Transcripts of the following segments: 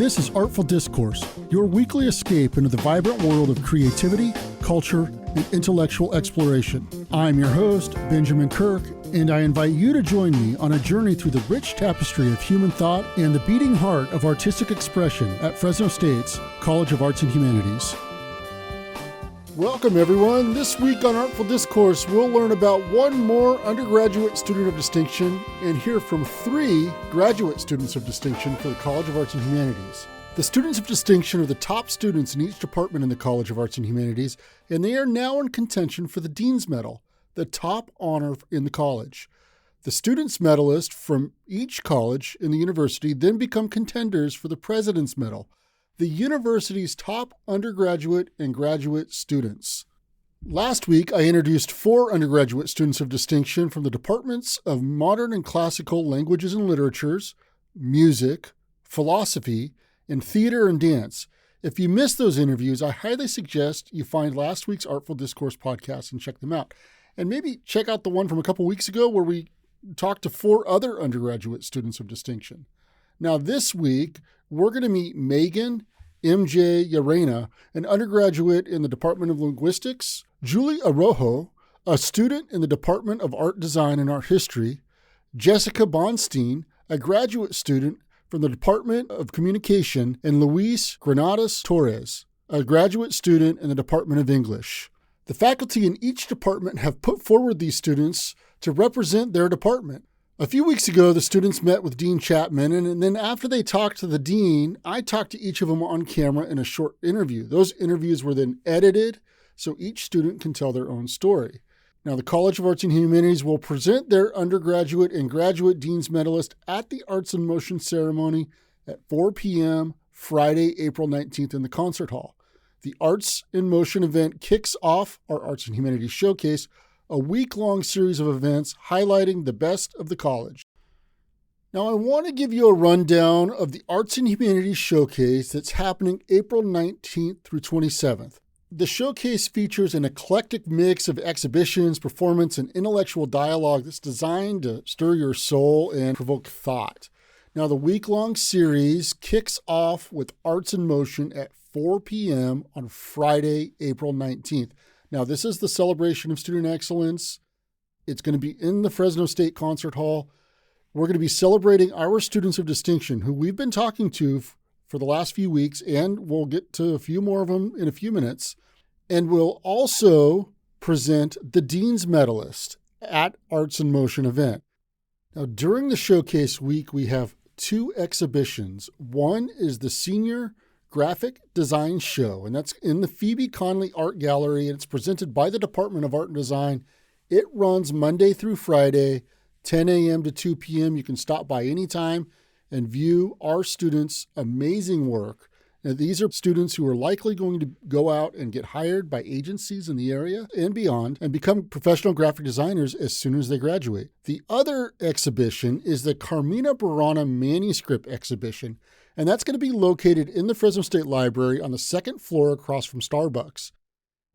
This is Artful Discourse, your weekly escape into the vibrant world of creativity, culture, and intellectual exploration. I'm your host, Benjamin Kirk, and I invite you to join me on a journey through the rich tapestry of human thought and the beating heart of artistic expression at Fresno State's College of Arts and Humanities. Welcome, everyone. This week on Artful Discourse, we'll learn about one more undergraduate student of distinction and hear from 3 graduate students of distinction for the College of Arts and Humanities. The students of distinction are the top students in each department in the College of Arts and Humanities, and they are now in contention for the Dean's Medal, the top honor in the college. The students medalists from each college in the university then become contenders for the President's Medal, the university's top undergraduate and graduate students. Last week, I introduced 4 undergraduate students of distinction from the departments of Modern and Classical Languages and Literatures, Music, Philosophy, and Theater and Dance. If you missed those interviews, I highly suggest you find last week's Artful Discourse podcast and check them out. And maybe check out the one from a couple weeks ago where we talked to 4 other undergraduate students of distinction. Now, this week, we're going to meet Megan M.J. Jaurena, an undergraduate in the Department of Linguistics, Julie Araujo, a student in the Department of Art Design and Art History, Jessica Bonstein, a graduate student from the Department of Communication, and Luis Granados Torres, a graduate student in the Department of English. The faculty in each department have put forward these students to represent their department. A few weeks ago, the students met with Dean Chapman, and then after they talked to the dean, I talked to each of them on camera in a short interview. Those interviews were then edited so each student can tell their own story. Now, the College of Arts and Humanities will present their undergraduate and graduate Dean's Medalist at the Arts in Motion ceremony at 4 p.m. Friday, April 19th in the concert hall. The Arts in Motion event kicks off our Arts and Humanities Showcase, a week-long series of events highlighting the best of the college. Now, I want to give you a rundown of the Arts and Humanities Showcase that's happening April 19th through 27th. The showcase features an eclectic mix of exhibitions, performance, and intellectual dialogue that's designed to stir your soul and provoke thought. Now, the week-long series kicks off with Arts in Motion at 4 p.m. on Friday, April 19th. Now, this is the celebration of student excellence. It's going to be in the Fresno State Concert Hall. We're going to be celebrating our students of distinction who we've been talking to for the last few weeks, and we'll get to a few more of them in a few minutes. And we'll also present the Dean's Medalist at Arts in Motion event. Now, during the showcase week, we have 2 exhibitions. One is the Senior Graphic Design Show, and that's in the Phoebe Conley Art Gallery, and it's presented by the Department of Art and Design. It runs Monday through Friday, 10 a.m. to 2 p.m. You can stop by anytime and view our students' amazing work. Now, these are students who are likely going to go out and get hired by agencies in the area and beyond and become professional graphic designers as soon as they graduate. The other exhibition is the Carmina Burana Manuscript Exhibition, and that's going to be located in the Fresno State Library on the 2nd floor across from Starbucks.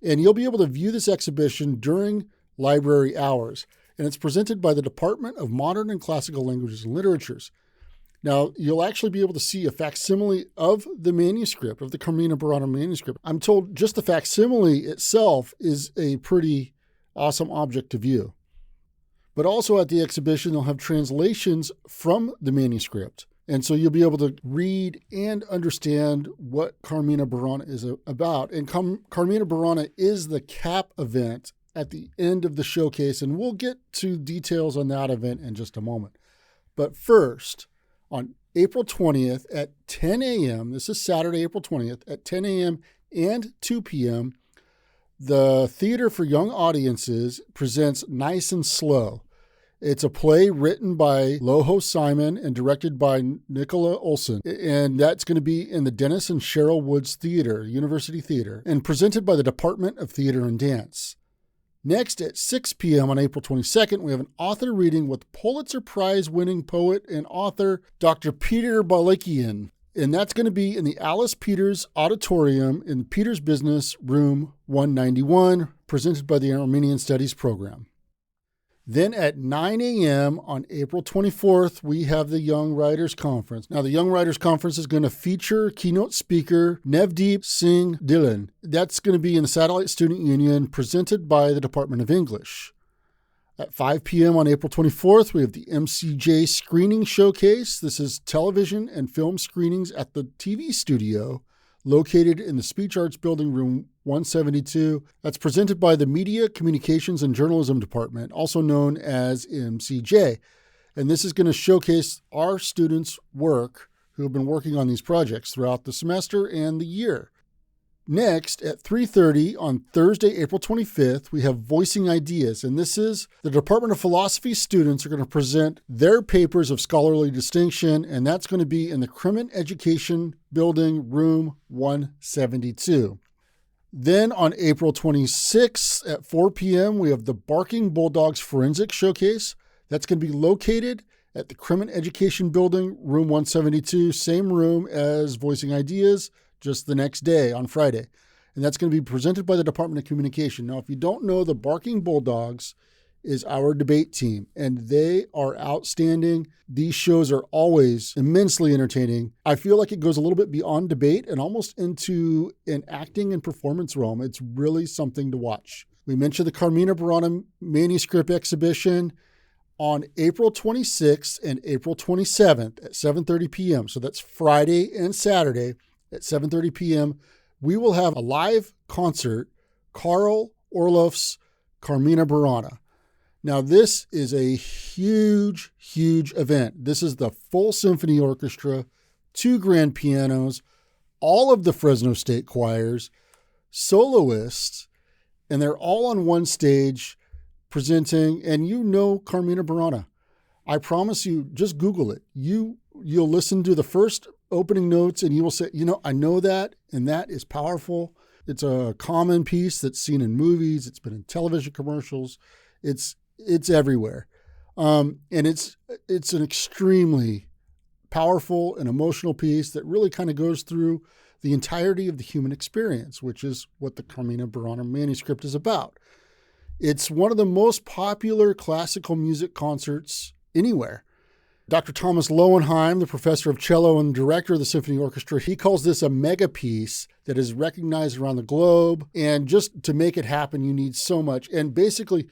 And you'll be able to view this exhibition during library hours. And it's presented by the Department of Modern and Classical Languages and Literatures. Now, you'll actually be able to see a facsimile of the manuscript, of the Carmina Burana manuscript. I'm told just the facsimile itself is a pretty awesome object to view. But also at the exhibition, they'll have translations from the manuscript. And so you'll be able to read and understand what Carmina Burana is about. And Carmina Burana is the cap event at the end of the showcase, and we'll get to details on that event in just a moment. But first, on April 20th at 10 a.m., this is Saturday, April 20th, at 10 a.m. and 2 p.m., the Theater for Young Audiences presents Nice and Slow. It's a play written by Loho Simon and directed by Nicola Olson. And that's going to be in the Dennis and Cheryl Woods Theater, University Theater, and presented by the Department of Theater and Dance. Next, at 6 p.m. on April 22nd, we have an author reading with Pulitzer Prize-winning poet and author Dr. Peter Balakian. And that's going to be in the Alice Peters Auditorium in Peters Business Room 191, presented by the Armenian Studies program. Then at 9 a.m. on April 24th, we have the Young Writers Conference. Now, the Young Writers Conference is going to feature keynote speaker Navdeep Singh Dhillon. That's going to be in the Satellite Student Union, presented by the Department of English. At 5 p.m. on April 24th, we have the MCJ Screening Showcase. This is television and film screenings at the TV studio located in the Speech Arts Building, room 172. That's presented by the Media, Communications, and Journalism Department, also known as MCJ. And this is going to showcase our students' work who have been working on these projects throughout the semester and the year. Next, at 3:30 on Thursday, April 25th, we have Voicing Ideas, and this is the Department of Philosophy students are going to present their papers of scholarly distinction, and that's going to be in the Crimin Education Building, room 172. Then on April 26th at 4 p.m., we have the Barking Bulldogs Forensic Showcase. That's going to be located at the Crimin Education Building, room 172, same room as Voicing Ideas, just the next day on Friday. And that's going to be presented by the Department of Communication. Now, if you don't know, the Barking Bulldogs is our debate team, and they are outstanding. These shows are always immensely entertaining. I feel like it goes a little bit beyond debate and almost into an acting and performance realm. It's really something to watch. We mentioned the Carmina Burana manuscript exhibition on April 26th and April 27th at 7:30 p.m. So that's Friday and Saturday. At 7:30 p.m., we will have a live concert, Carl Orloff's Carmina Burana. Now, this is a huge, huge event. This is the full symphony orchestra, 2 grand pianos, all of the Fresno State choirs, soloists, and they're all on one stage presenting, and you know Carmina Burana. I promise you, just Google it. You'll listen to the first opening notes and you will say, I know that, and that is powerful. It's a common piece that's seen in movies. It's been in television commercials. It's everywhere. And it's an extremely powerful and emotional piece that really kind of goes through the entirety of the human experience, which is what the Carmina Burana manuscript is about. It's one of the most popular classical music concerts anywhere. Dr. Thomas Lowenheim, the professor of cello and director of the symphony orchestra, he calls this a mega piece that is recognized around the globe. And just to make it happen, you need so much. And basically,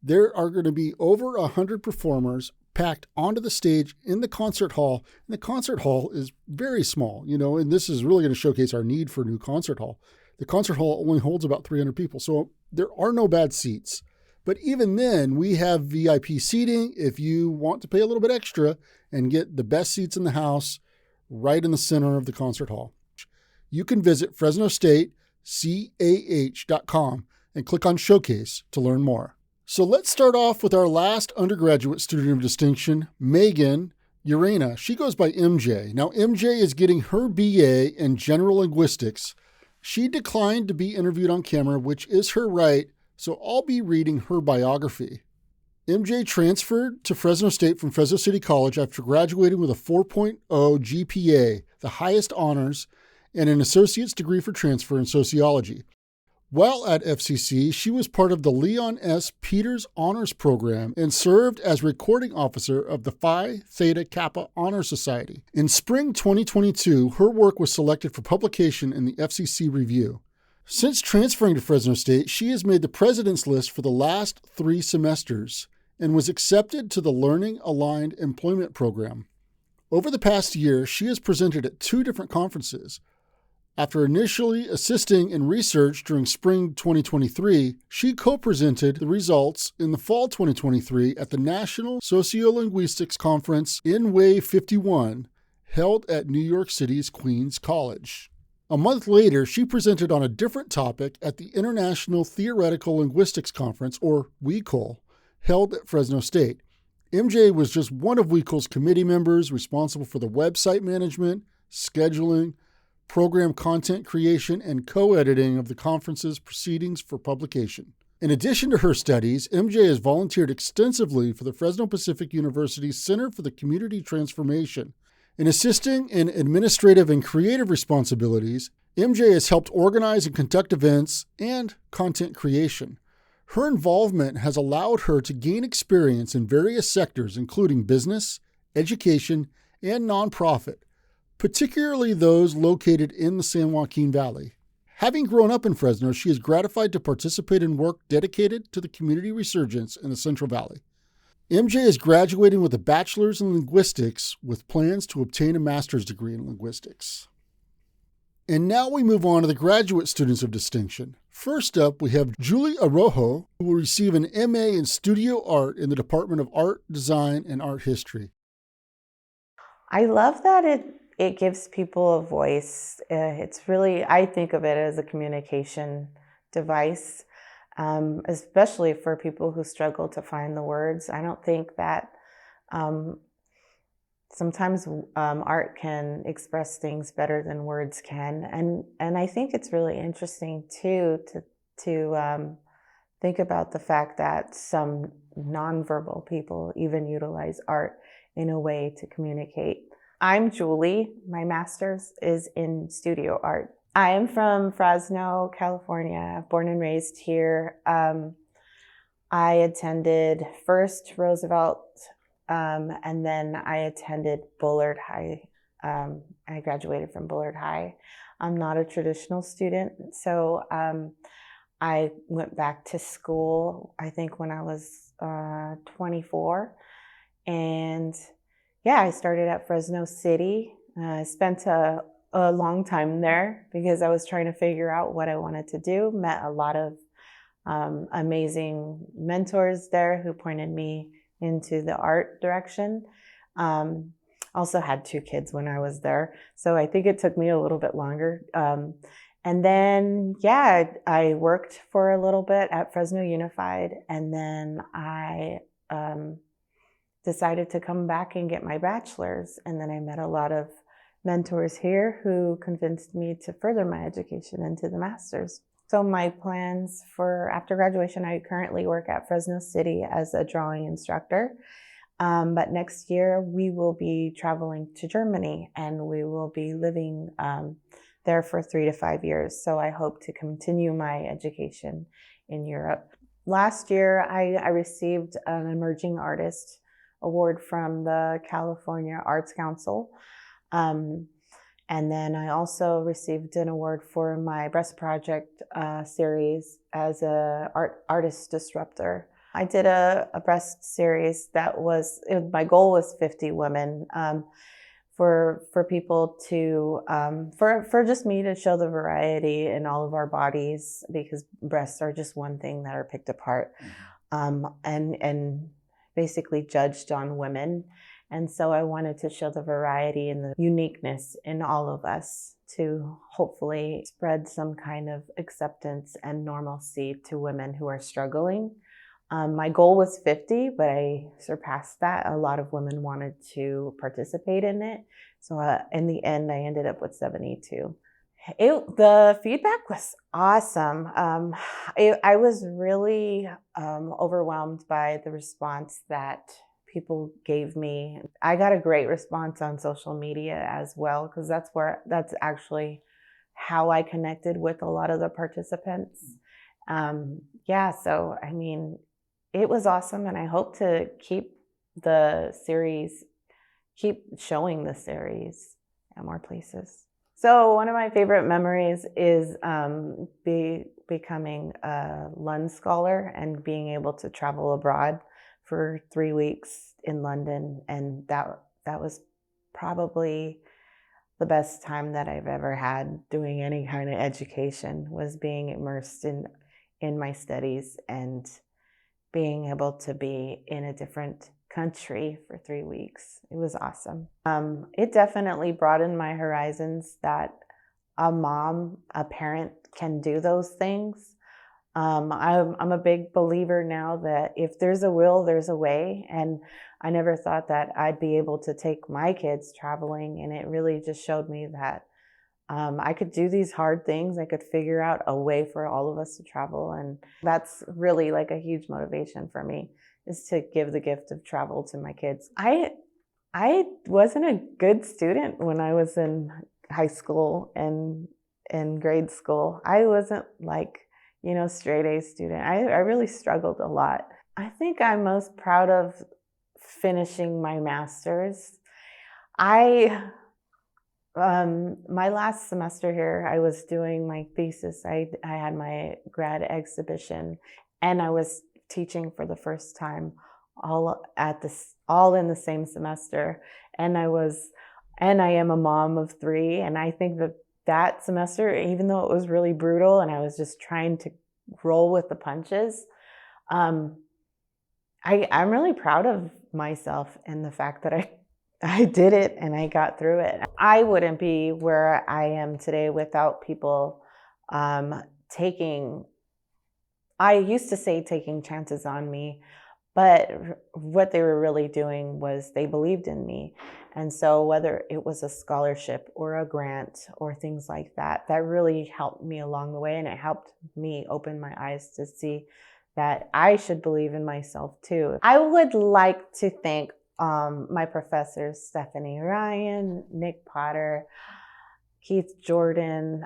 there are going to be over 100 performers packed onto the stage in the concert hall. And the concert hall is very small, and this is really going to showcase our need for a new concert hall. The concert hall only holds about 300 people, so there are no bad seats. But even then, we have VIP seating if you want to pay a little bit extra and get the best seats in the house right in the center of the concert hall. You can visit FresnoStateCAH.com and click on Showcase to learn more. So let's start off with our last undergraduate student of distinction, Megan Jaurena. She goes by MJ. Now, MJ is getting her BA in General Linguistics. She declined to be interviewed on camera, which is her right, so I'll be reading her biography. MJ transferred to Fresno State from Fresno City College after graduating with a 4.0 GPA, the highest honors, and an associate's degree for transfer in sociology. While at FCC, she was part of the Leon S. Peters Honors Program and served as recording officer of the Phi Theta Kappa Honor Society. In spring 2022, her work was selected for publication in the FCC Review. Since transferring to Fresno State, she has made the president's list for the last 3 semesters and was accepted to the Learning Aligned Employment Program. Over the past year, she has presented at 2 different conferences. After initially assisting in research during spring 2023, she co-presented the results in the fall 2023 at the National Sociolinguistics Conference in Wave 51, held at New York City's Queens College. A month later, she presented on a different topic at the International Theoretical Linguistics Conference, or WECOL, held at Fresno State. MJ was just one of WECOL's committee members responsible for the website management, scheduling, program content creation, and co-editing of the conference's proceedings for publication. In addition to her studies, MJ has volunteered extensively for the Fresno Pacific University's Center for the Community Transformation. In assisting in administrative and creative responsibilities, MJ has helped organize and conduct events and content creation. Her involvement has allowed her to gain experience in various sectors, including business, education, and nonprofit, particularly those located in the San Joaquin Valley. Having grown up in Fresno, she is gratified to participate in work dedicated to the community resurgence in the Central Valley. MJ is graduating with a bachelor's in linguistics with plans to obtain a master's degree in linguistics. And now we move on to the graduate students of distinction. First up, we have Julie Araujo, who will receive an MA in Studio Art in the Department of Art, Design, and Art History. I love that it gives people a voice. It's really, I think of it as a communication device, especially for people who struggle to find the words. I don't think that sometimes art can express things better than words can, and I think it's really interesting too to think about the fact that some nonverbal people even utilize art in a way to communicate. I'm Julie. My master's is in studio art. I am from Fresno, California, born and raised here. I attended first Roosevelt, and then I attended Bullard High. I graduated from Bullard High. I'm not a traditional student, so I went back to school, I think when I was 24. And yeah, I started at Fresno City. I spent a long time there because I was trying to figure out what I wanted to do. Met a lot of amazing mentors there who pointed me into the art direction. Also had 2 kids when I was there, so I think it took me a little bit longer. And then, yeah, I worked for a little bit at Fresno Unified, and then I decided to come back and get my bachelor's. And then I met a lot of mentors here who convinced me to further my education into the master's. So my plans for after graduation, I currently work at Fresno City as a drawing instructor. But next year we will be traveling to Germany, and we will be living there for 3 to 5 years. So I hope to continue my education in Europe. Last year, I received an Emerging Artist Award from the California Arts Council. And then I also received an award for my Breast Project series as an artist disruptor. I did a breast series that my goal was 50 women, for people to, for just me to show the variety in all of our bodies, because breasts are just one thing that are picked apart, and basically judged on women. And so I wanted to show the variety and the uniqueness in all of us to hopefully spread some kind of acceptance and normalcy to women who are struggling. My goal was 50, but I surpassed that. A lot of women wanted to participate in it. So in the end, I ended up with 72. The feedback was awesome. I was really overwhelmed by the response that people gave me. I got a great response on social media as well, because that's actually how I connected with a lot of the participants. Yeah, so I mean, it was awesome, and I hope to keep showing the series at more places. So one of my favorite memories is becoming a Lund Scholar and being able to travel abroad for 3 weeks in London. And that was probably the best time that I've ever had doing any kind of education, was being immersed in my studies and being able to be in a different country for 3 weeks. It was awesome. It definitely broadened my horizons that a parent can do those things. I'm a big believer now that if there's a will, there's a way. And I never thought that I'd be able to take my kids traveling. And it really just showed me that I could do these hard things. I could figure out a way for all of us to travel. And that's really like a huge motivation for me, is to give the gift of travel to my kids. I wasn't a good student when I was in high school and in grade school. I wasn't like, straight A student. I really struggled a lot. I think I'm most proud of finishing my master's. My last semester here, I was doing my thesis. I had my grad exhibition, and I was teaching for the first time all in the same semester. And I am a mom of 3, and I think that semester, even though it was really brutal and I was just trying to roll with the punches, I'm really proud of myself and the fact that I did it and I got through it. I wouldn't be where I am today without people I used to say taking chances on me, but what they were really doing was they believed in me. And so whether it was a scholarship or a grant or things like that, that really helped me along the way. And it helped me open my eyes to see that I should believe in myself too. I would like to thank my professors, Stephanie Ryan, Nick Potter, Keith Jordan.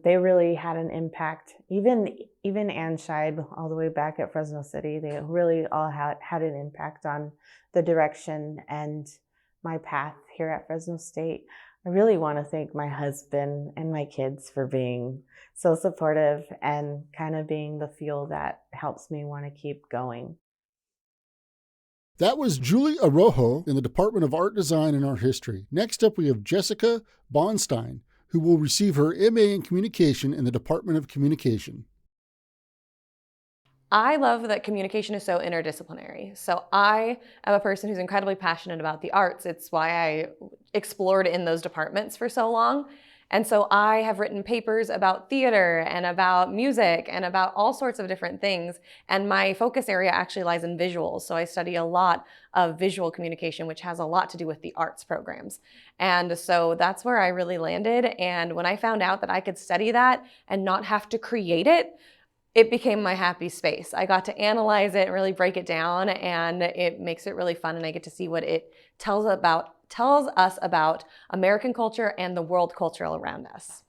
They really had an impact. Even Ann Scheid, all the way back at Fresno City, they really all had an impact on the direction and my path here at Fresno State. I really want to thank my husband and my kids for being so supportive and kind of being the fuel that helps me want to keep going. That was Julie Araujo in the Department of Art Design and Art History. Next up, we have Jessica Bonstein, who will receive her MA in Communication in the Department of Communication. I love that communication is so interdisciplinary. So I am a person who's incredibly passionate about the arts. It's why I explored in those departments for so long. And so I have written papers about theater and about music and about all sorts of different things. And my focus area actually lies in visuals. So I study a lot of visual communication, which has a lot to do with the arts programs. And so that's where I really landed. And when I found out that I could study that and not have to create it, it became my happy space. I got to analyze it and really break it down, and it makes it really fun, and I get to see what it tells us about American culture and the world culture around us.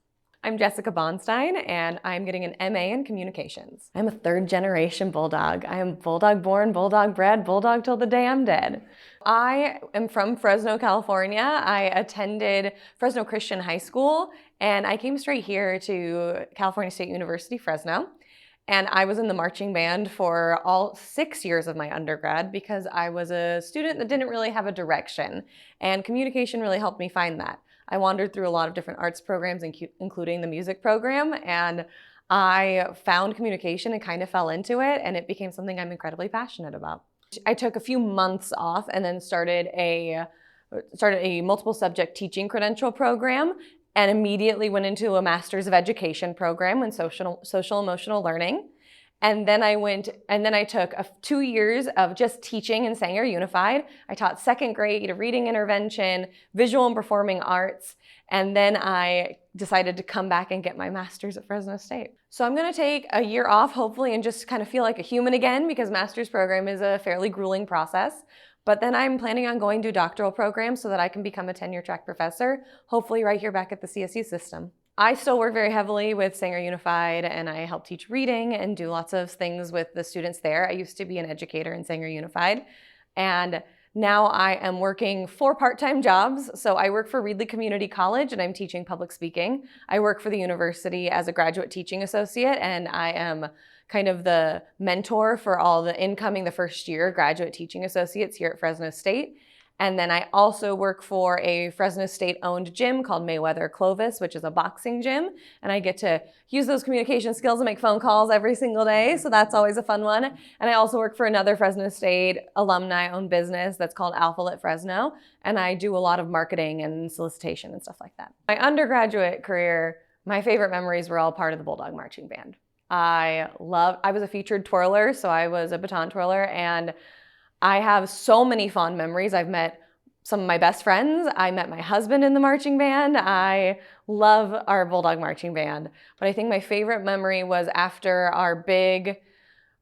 I'm Jessica Bonstein, and I'm getting an MA in Communications. I'm a 3rd-generation Bulldog. I am Bulldog born, Bulldog bred, Bulldog till the day I'm dead. I am from Fresno, California. I attended Fresno Christian High School, and I came straight here to California State University, Fresno. And I was in the marching band for all 6 years of my undergrad because I was a student that didn't really have a direction. And communication really helped me find that. I wandered through a lot of different arts programs, including the music program, and I found communication and kind of fell into it, and it became something I'm incredibly passionate about. I took a few months off and then started a multiple subject teaching credential program, and immediately went into a Master's of Education program in social emotional learning. And then I took 2 years of just teaching in Sanger Unified. I taught 2nd grade reading intervention, visual and performing arts, and then I decided to come back and get my master's at Fresno State. So I'm gonna take a year off, hopefully, and just kind of feel like a human again, because master's program is a fairly grueling process. But then I'm planning on going to a doctoral program so that I can become a tenure track professor, hopefully right here back at the CSU system. I still work very heavily with Sanger Unified, and I help teach reading and do lots of things with the students there. I used to be an educator in Sanger Unified, and now I am working 4 part-time jobs. So I work for Reedley Community College, and I'm teaching public speaking. I work for the university as a graduate teaching associate, and I am kind of the mentor for all the first year graduate teaching associates here at Fresno State. And then I also work for a Fresno State-owned gym called Mayweather Clovis, which is a boxing gym. And I get to use those communication skills and make phone calls every single day. So that's always a fun one. And I also work for another Fresno State alumni-owned business that's called Alpha Lit Fresno. And I do a lot of marketing and solicitation and stuff like that. My undergraduate career, my favorite memories were all part of the Bulldog Marching Band. I was a featured twirler, so I was a baton twirler, and I have so many fond memories. I've met some of my best friends. I met my husband in the marching band. I love our Bulldog Marching Band. But I think my favorite memory was after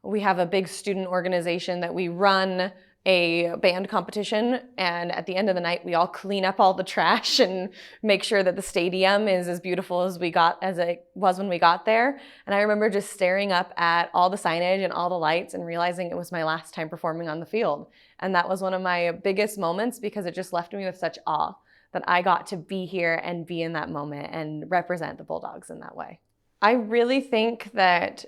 we have a big student organization that we run a band competition, and at the end of the night we all clean up all the trash and make sure that the stadium is as beautiful as it was when we got there. And I remember just staring up at all the signage and all the lights and realizing it was my last time performing on the field. And that was one of my biggest moments, because it just left me with such awe that I got to be here and be in that moment and represent the Bulldogs in that way. I really think that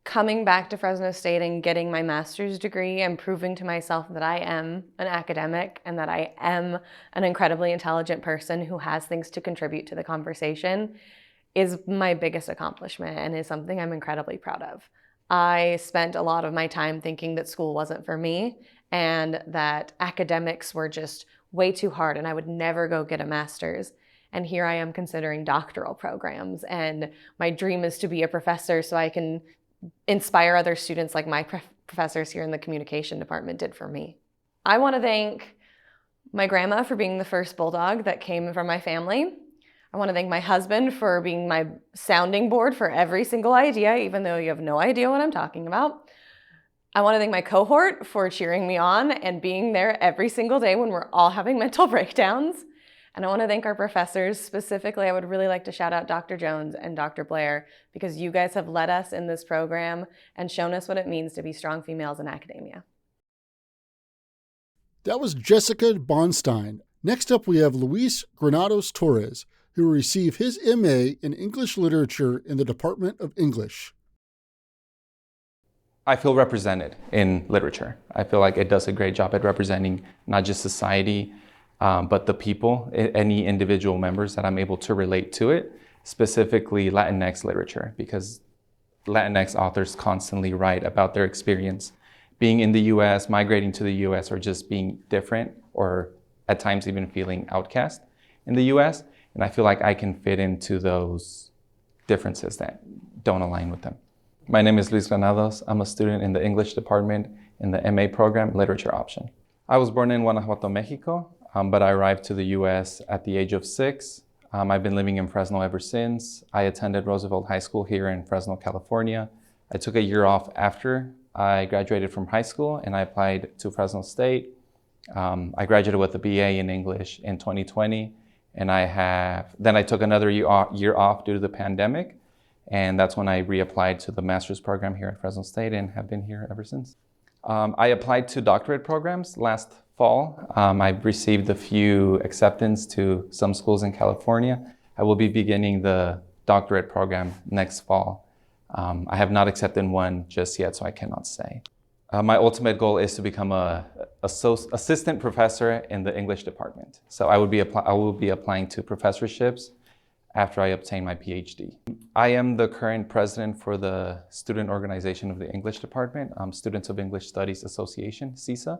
coming back to Fresno State and getting my master's degree and proving to myself that I am an academic and that I am an incredibly intelligent person who has things to contribute to the conversation is my biggest accomplishment and is something I'm incredibly proud of. I spent a lot of my time thinking that school wasn't for me and that academics were just way too hard and I would never go get a master's. And here I am considering doctoral programs, and my dream is to be a professor so I can inspire other students like my professors here in the communication department did for me. I want to thank my grandma for being the first Bulldog that came from my family. I want to thank my husband for being my sounding board for every single idea, even though you have no idea what I'm talking about. I want to thank my cohort for cheering me on and being there every single day when we're all having mental breakdowns. And I want to thank our professors. Specifically, I would really like to shout out Dr. Jones and Dr. Blair, because you guys have led us in this program and shown us what it means to be strong females in academia. That was Jessica Bonstein. Next up, we have Luis Granados Torres, who will receive his MA in English Literature in the Department of English. I feel represented in literature. I feel like it does a great job at representing not just society, but the people, any individual members that I'm able to relate to it, specifically Latinx literature, because Latinx authors constantly write about their experience being in the US, migrating to the US, or just being different, or at times even feeling outcast in the US. And I feel like I can fit into those differences that don't align with them. My name is Luis Granados. I'm a student in the English department in the MA program, Literature Option. I was born in Guanajuato, Mexico, but I arrived to the US at the age of 6. I've been living in Fresno ever since. I attended Roosevelt High School here in Fresno, California. I took a year off after I graduated from high school and I applied to Fresno State. I graduated with a BA in English in 2020, and then I took another year off due to the pandemic, and that's when I reapplied to the master's program here at Fresno State and have been here ever since. I applied to doctorate programs last fall. I've received a few acceptance to some schools in California. I will be beginning the doctorate program next fall. I have not accepted one just yet, so I cannot say. My ultimate goal is to become an assistant professor in the English department. So I will be applying to professorships after I obtain my PhD. I am the current president for the student organization of the English department, Students of English Studies Association, CISA.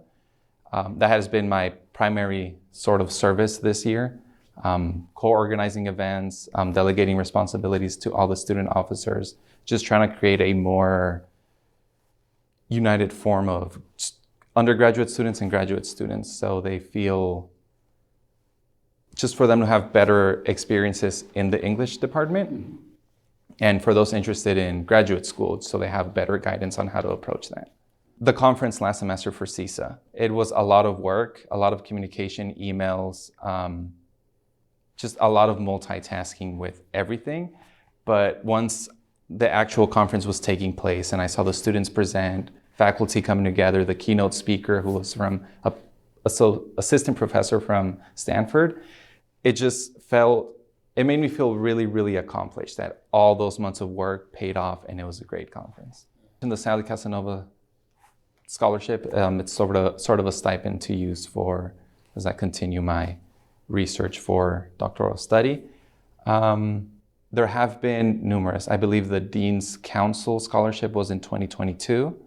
That has been my primary sort of service this year, co-organizing events, delegating responsibilities to all the student officers, just trying to create a more united form of undergraduate students and graduate students, so they feel, just for them to have better experiences in the English department, and for those interested in graduate school, so they have better guidance on how to approach that. The conference last semester for CISA, it was a lot of work, a lot of communication, emails, just a lot of multitasking with everything. But once the actual conference was taking place and I saw the students present, faculty coming together, the keynote speaker who was from assistant professor from Stanford, it made me feel really, really accomplished that all those months of work paid off and it was a great conference. In the Sally Casanova scholarship, it's sort of a stipend to use as I continue my research for doctoral study. There have been numerous. I believe the Dean's Council scholarship was in 2022.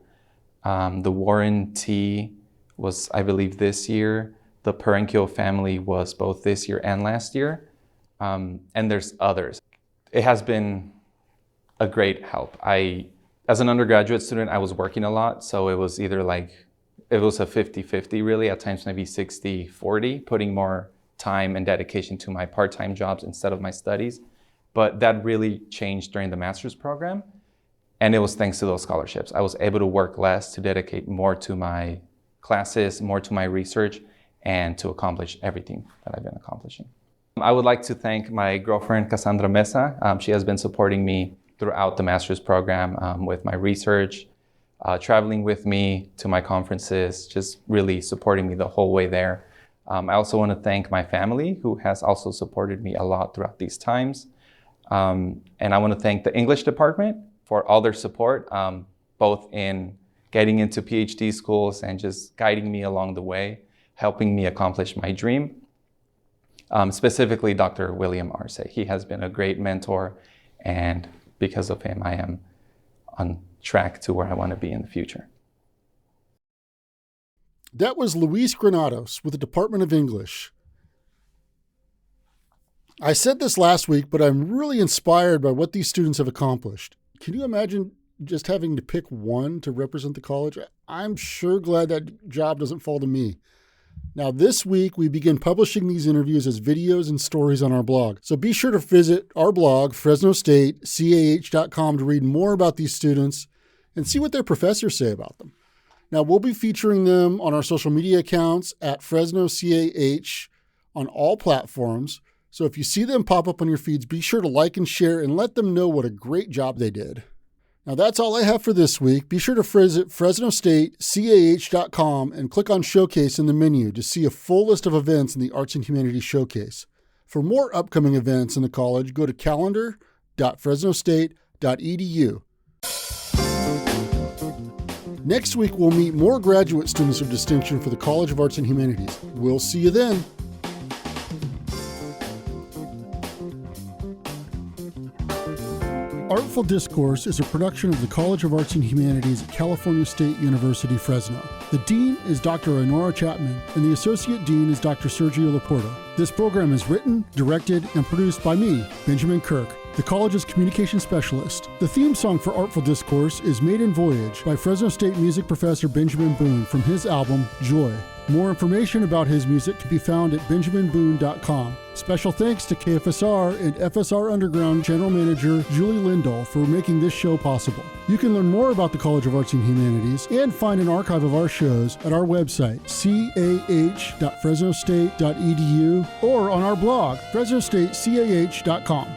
The Warren T was, I believe, this year. The Perenchio family was both this year and last year. And there's others. It has been a great help. As an undergraduate student, I was working a lot, so it was a 50-50 really, at times maybe 60-40, putting more time and dedication to my part-time jobs instead of my studies. But that really changed during the master's program, and it was thanks to those scholarships. I was able to work less to dedicate more to my classes, more to my research, and to accomplish everything that I've been accomplishing. I would like to thank my girlfriend, Cassandra Mesa. She has been supporting me throughout the master's program with my research, traveling with me to my conferences, just really supporting me the whole way there. I also want to thank my family, who has also supported me a lot throughout these times. And I want to thank the English department for all their support, both in getting into PhD schools and just guiding me along the way, helping me accomplish my dream. Specifically, Dr. William Arce. He has been a great mentor, and because of him, I am on track to where I want to be in the future. That was Luis Granados with the Department of English. I said this last week, but I'm really inspired by what these students have accomplished. Can you imagine just having to pick one to represent the college? I'm sure glad that job doesn't fall to me. Now, this week, we begin publishing these interviews as videos and stories on our blog. So be sure to visit our blog, FresnoStateCAH.com, to read more about these students and see what their professors say about them. Now, we'll be featuring them on our social media accounts at FresnoCAH on all platforms. So if you see them pop up on your feeds, be sure to like and share and let them know what a great job they did. Now, that's all I have for this week. Be sure to visit FresnoStateCAH.com and click on Showcase in the menu to see a full list of events in the Arts and Humanities Showcase. For more upcoming events in the college, go to calendar.fresnostate.edu. Next week, we'll meet more graduate students of distinction for the College of Arts and Humanities. We'll see you then. Artful Discourse is a production of the College of Arts and Humanities at California State University, Fresno. The Dean is Dr. Honora Chapman, and the Associate Dean is Dr. Sergio Laporta. This program is written, directed, and produced by me, Benjamin Kirk, the college's communication specialist. The theme song for Artful Discourse is Maiden Voyage by Fresno State music professor Benjamin Boone from his album, Joy. More information about his music can be found at benjaminboone.com. Special thanks to KFSR and FSR Underground General Manager Julie Lindahl for making this show possible. You can learn more about the College of Arts and Humanities and find an archive of our shows at our website, cah.fresnostate.edu, or on our blog, FresnoStateCAH.com.